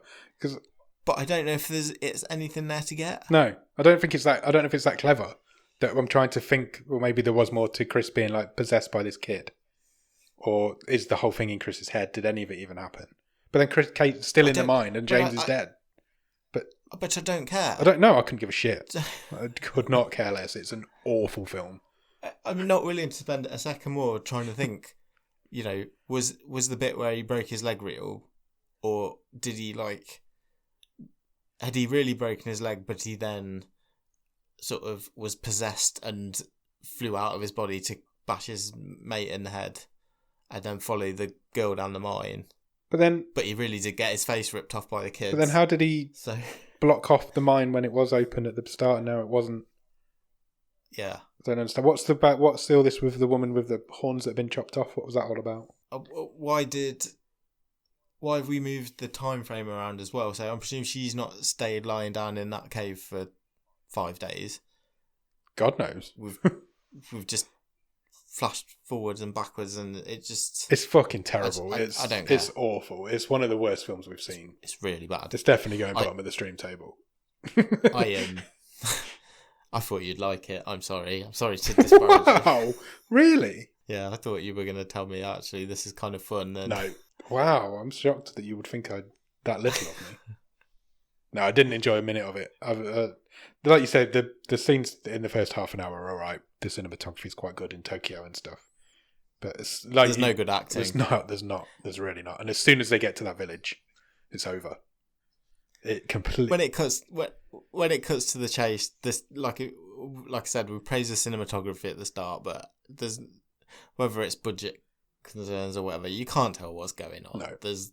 But I don't know if it's anything there to get. No, I don't think it's that. I don't know if it's that clever. That I'm trying to think. Well, maybe there was more to Chris being like possessed by this kid, or is the whole thing in Chris's head? Did any of it even happen? But then Kate's still in the mine, and James is dead. But I don't care. I don't know. I couldn't give a shit. I could not care less. It's an awful film. I'm not willing to spend a second more trying to think. You know, was the bit where he broke his leg real, or did he had he really broken his leg, but he then sort of was possessed and flew out of his body to bash his mate in the head, and then follow the girl down the mine? But he really did get his face ripped off by the kids. But then how did he block off the mine when it was open at the start and now it wasn't? Yeah. I don't understand. What's all this with the woman with the horns that have been chopped off? What was that all about? Why have we moved the time frame around as well? So I'm presuming she's not stayed lying down in that cave for 5 days. God knows. We've just flashed forwards and backwards, and it's fucking terrible. I don't care. It's awful. It's one of the worst films we've seen. It's really bad. It's definitely going bottom of the stream table. I thought you'd like it. I'm sorry to disparage you. Wow, really? Yeah, I thought you were going to tell me actually this is kind of fun. And... No, wow, I'm shocked that you would think I'd that little of me. No, I didn't enjoy a minute of it. Like you said, the scenes in the first half an hour are all right. The cinematography is quite good in Tokyo and stuff. But it's like there's no good acting. There's really not. And as soon as they get to that village, it's over. It completely. When it cuts to the chase, this like I said, we praise the cinematography at the start, but there's whether it's budget concerns or whatever, you can't tell what's going on. No, it's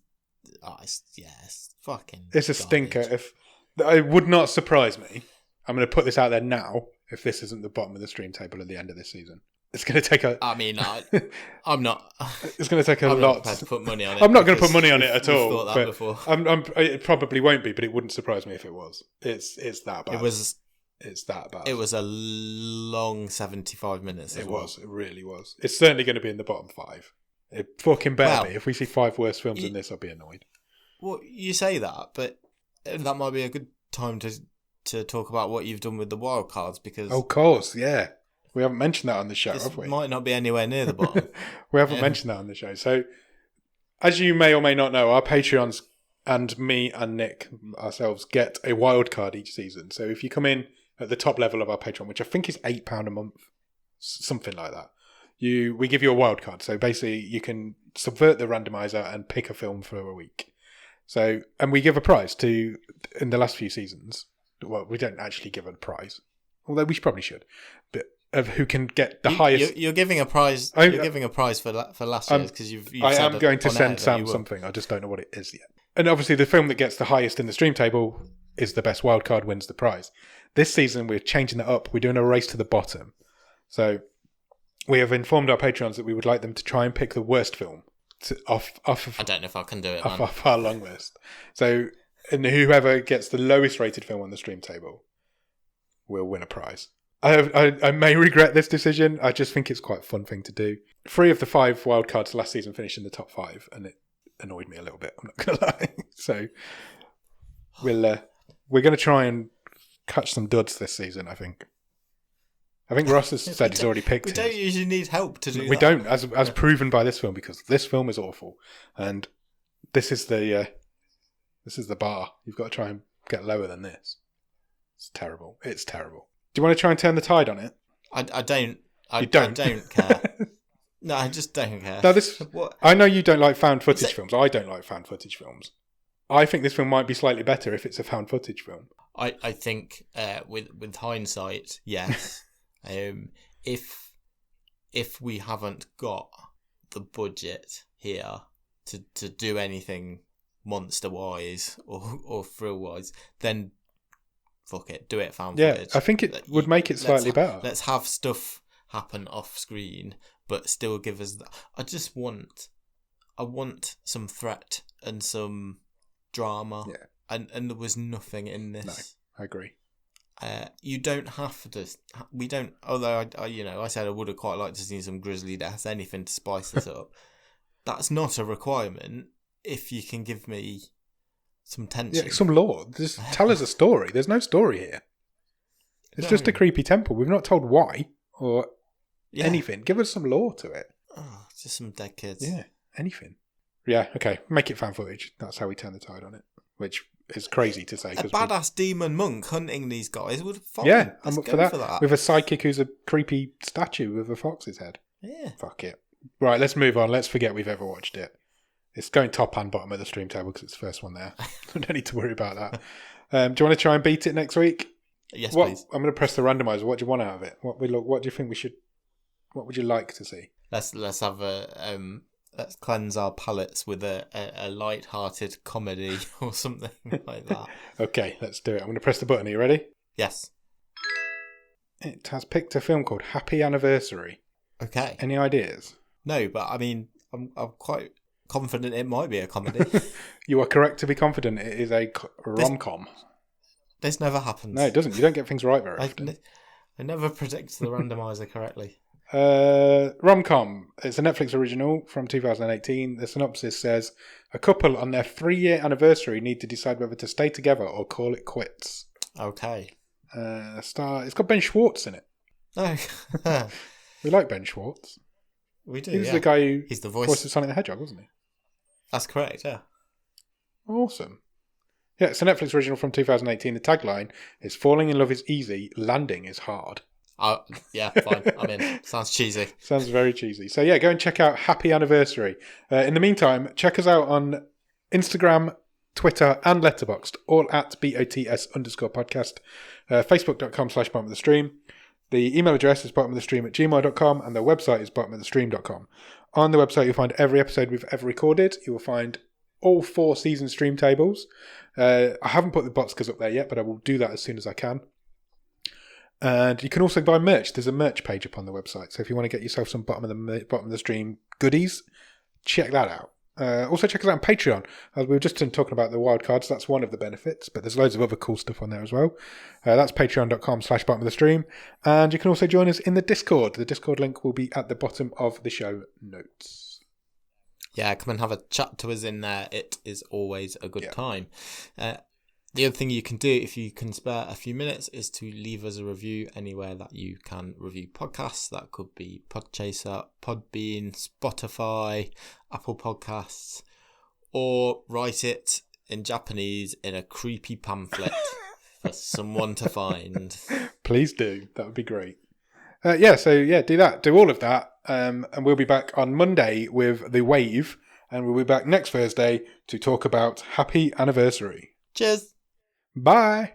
fucking. It's a stinker. If it would not surprise me, I'm going to put this out there now. If this isn't the bottom of the stream table at the end of this season, it's going to take a. I mean, I'm not. It's going to take a I'm lot. Not to put money on it. I'm not going to put money on it at all. Thought that before. It probably won't be, but it wouldn't surprise me if it was. It's that bad. It's that bad. It was a long 75 minutes. It was. It really was. It's certainly going to be in the bottom 5. It fucking better be. If we see 5 worse films than this, I'll be annoyed. Well, you say that, but that might be a good time to talk about what you've done with the wild cards because. Of course, yeah. We haven't mentioned that on the show, have we? Might not be anywhere near the bottom. We haven't mentioned that on the show. So, as you may or may not know, our Patreons and me and Nick ourselves get a wild card each season. So, if you come in at the top level of our Patreon, which I think is £8 a month, something like that, we give you a wild card. So, basically, you can subvert the randomizer and pick a film for a week. So, and we give a prize in the last few seasons. Well, we don't actually give a prize, although we probably should. But of who can get the highest. You're giving a prize. You're giving a prize for last year's because you've. I am going to send Sam something. I just don't know what it is yet. And obviously, the film that gets the highest in the stream table is the best wildcard wins the prize. This season, we're changing it up. We're doing a race to the bottom. So we have informed our patrons that we would like them to try and pick the worst film off of. I don't know if I can do it. Off our long list. So, and whoever gets the lowest rated film on the stream table will win a prize. I may regret this decision. I just think it's quite a fun thing to do. 3 of the 5 wildcards last season finished in the top 5, and it annoyed me a little bit. I'm not going to lie. So we're going to try and catch some duds this season. I think Ross has said he's already picked. We don't usually need help to do that. We don't, as proven by this film, because this film is awful, and this is the bar. You've got to try and get lower than this. It's terrible. It's terrible. Do you want to try and turn the tide on it? I don't. You don't? I don't care. No, I just don't care. No, I know you don't like found footage films. I don't like found footage films. I think this film might be slightly better if it's a found footage film. I think with hindsight, yes. If we haven't got the budget here to do anything monster wise or thrill wise, then fuck it, do it found footage. Yeah, I think it would make it slightly better. Let's have stuff happen off screen, but still give us. I want some threat and some drama. Yeah, and there was nothing in this. No, I agree. You don't have to. We don't. Although I said I would have quite liked to see some grisly deaths, anything to spice this up. That's not a requirement. If you can give me some tension. Yeah, some lore. Just tell us a story. There's no story here. It's just a creepy temple. We've not told why or anything. Give us some lore to it. Oh, just some dead kids. Yeah, anything. Yeah, okay. Make it fan footage. That's how we turn the tide on it. Which is crazy to say. A badass demon monk hunting these guys would fine. Yeah, Let's I'm up go for that. With a sidekick who's a creepy statue with a fox's head. Yeah. Fuck it. Right, let's move on. Let's forget we've ever watched it. It's going top and bottom of the stream table because it's the first one there. I don't need to worry about that. Do you want to try and beat it next week? Yes, please. I'm going to press the randomizer. What do you want out of it? What do you think we should? What would you like to see? Let's have a let's cleanse our palates with a light-hearted comedy or something like that. Okay, let's do it. I'm going to press the button. Are you ready? Yes. It has picked a film called Happy Anniversary. Okay. Any ideas? No, but I mean, I'm quite confident it might be a comedy. You are correct to be confident. It is a rom-com. This never happens. No, it doesn't. You don't get things right very often. I never predict the randomizer correctly. Rom-com. It's a Netflix original from 2018. The synopsis says, a couple on their 3-year anniversary need to decide whether to stay together or call it quits. Okay. It's got Ben Schwartz in it. Oh. We like Ben Schwartz. We do, He was the guy who He's the voiced Sonic the Hedgehog, wasn't he? That's correct, yeah. Awesome. Yeah, it's a Netflix original from 2018. The tagline is, falling in love is easy, landing is hard. Yeah, fine. I'm in. Sounds cheesy. Sounds very cheesy. So yeah, go and check out Happy Anniversary. In the meantime, check us out on Instagram, Twitter and Letterboxd, all at BOTS_podcast. Facebook.com/bottom of the stream. The email address is bottomofthestream@gmail.com and the website is bottomofthestream.com. On the website you'll find every episode we've ever recorded. You will find all 4 season stream tables. I haven't put the Botscas up there yet, but I will do that as soon as I can. And you can also buy merch. There's a merch page up on the website. So if you want to get yourself some bottom of the stream goodies, check that out. Also check us out on Patreon. As we were just talking about the wildcards, that's one of the benefits, but there's loads of other cool stuff on there as well. That's patreon.com/bottom of the stream. And you can also join us in the Discord. The Discord link will be at the bottom of the show notes. Yeah, come and have a chat to us in there. It is always a good time. The other thing you can do, if you can spare a few minutes, is to leave us a review anywhere that you can review podcasts. That could be Podchaser, Podbean, Spotify, Apple Podcasts, or write it in Japanese in a creepy pamphlet for someone to find. Please do. That would be great. Do that. Do all of that. And we'll be back on Monday with The Wave. And we'll be back next Thursday to talk about Happy Anniversary. Cheers. Bye.